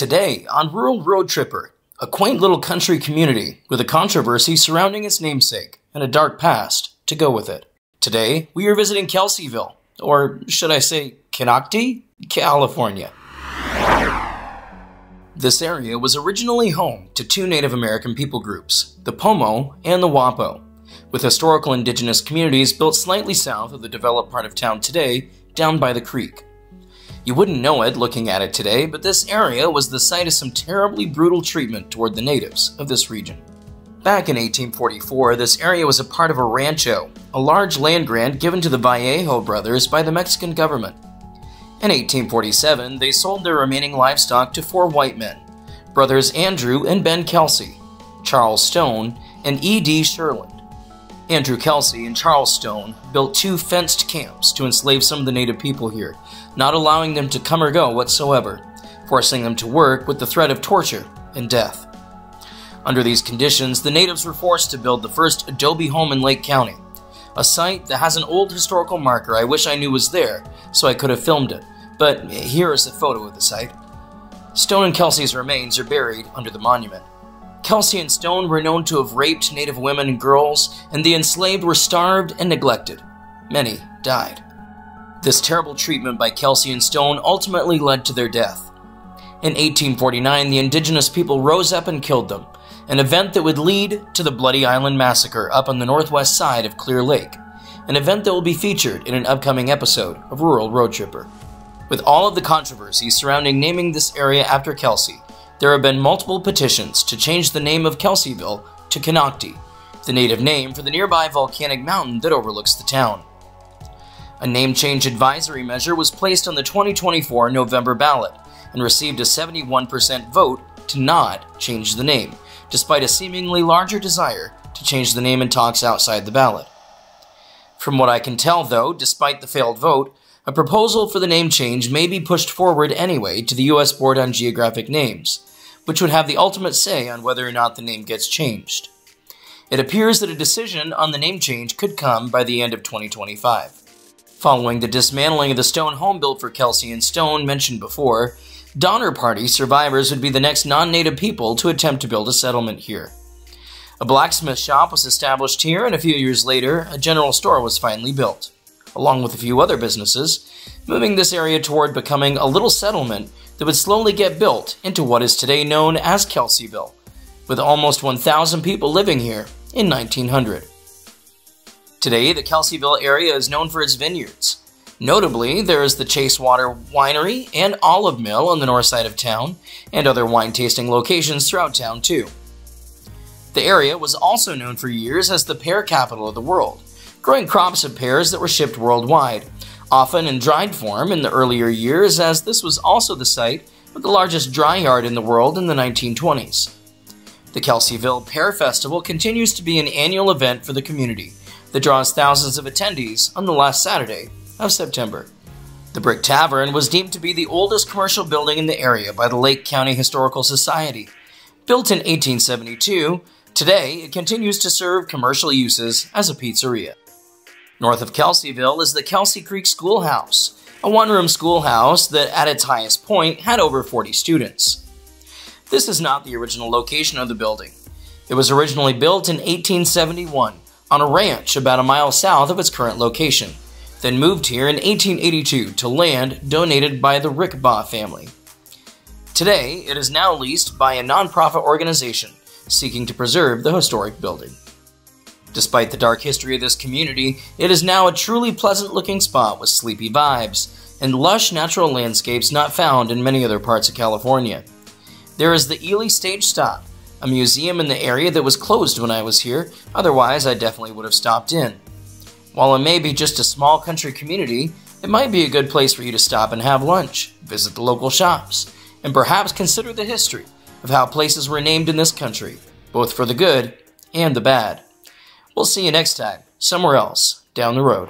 Today on Rural Road Tripper, a quaint little country community with a controversy surrounding its namesake and a dark past to go with it. Today, we are visiting Kelseyville, or should I say Konocti, California. This area was originally home to two Native American people groups, the Pomo and the Wapo, with historical indigenous communities built slightly south of the developed part of town today, down by the creek. You wouldn't know it looking at it today, but this area was the site of some terribly brutal treatment toward the natives of this region. Back in 1844, this area was a part of a rancho, a large land grant given to the Vallejo brothers by the Mexican government. In 1847, they sold their remaining livestock to four white men, brothers Andrew and Ben Kelsey, Charles Stone, and E.D. Sherland. Andrew Kelsey and Charles Stone built two fenced camps to enslave some of the native people here, not allowing them to come or go whatsoever, forcing them to work with the threat of torture and death. Under these conditions, the natives were forced to build the first adobe home in Lake County, a site that has an old historical marker I wish I knew was there so I could have filmed it, but here is a photo of the site. Stone and Kelsey's remains are buried under the monument. Kelsey and Stone were known to have raped native women and girls, and the enslaved were starved and neglected. Many died. This terrible treatment by Kelsey and Stone ultimately led to their death. In 1849, the indigenous people rose up and killed them, an event that would lead to the Bloody Island Massacre up on the northwest side of Clear Lake, an event that will be featured in an upcoming episode of Rural Road Tripper. With all of the controversy surrounding naming this area after Kelsey, there have been multiple petitions to change the name of Kelseyville to Konocti, the native name for the nearby volcanic mountain that overlooks the town. A name change advisory measure was placed on the 2024 November ballot and received a 71% vote to not change the name, despite a seemingly larger desire to change the name in talks outside the ballot. From what I can tell, though, despite the failed vote, a proposal for the name change may be pushed forward anyway to the U.S. Board on Geographic Names, which would have the ultimate say on whether or not the name gets changed. It appears that a decision on the name change could come by the end of 2025. Following the dismantling of the stone home built for Kelsey and Stone mentioned before, Donner Party survivors would be the next non-native people to attempt to build a settlement here. A blacksmith shop was established here, and a few years later, a general store was finally built, along with a few other businesses, moving this area toward becoming a little settlement that would slowly get built into what is today known as Kelseyville, with almost 1,000 people living here in 1900. Today, the Kelseyville area is known for its vineyards. Notably, there is the Chasewater Winery and Olive Mill on the north side of town, and other wine-tasting locations throughout town too. The area was also known for years as the pear capital of the world, growing crops of pears that were shipped worldwide, often in dried form in the earlier years, as this was also the site of the largest dry yard in the world in the 1920s. The Kelseyville Pear Festival continues to be an annual event for the community that draws thousands of attendees on the last Saturday of September. The Brick Tavern was deemed to be the oldest commercial building in the area by the Lake County Historical Society. Built in 1872, today it continues to serve commercial uses as a pizzeria. North of Kelseyville is the Kelsey Creek Schoolhouse, a one-room schoolhouse that at its highest point had over 40 students. This is not the original location of the building. It was originally built in 1871 on a ranch about a mile south of its current location, then moved here in 1882 to land donated by the Rickbaugh family. Today, it is now leased by a nonprofit organization seeking to preserve the historic building. Despite the dark history of this community, it is now a truly pleasant-looking spot with sleepy vibes and lush natural landscapes not found in many other parts of California. There is the Ely Stage Stop, a museum in the area that was closed when I was here, otherwise I definitely would have stopped in. While it may be just a small country community, it might be a good place for you to stop and have lunch, visit the local shops, and perhaps consider the history of how places were named in this country, both for the good and the bad. We'll see you next time, somewhere else, down the road.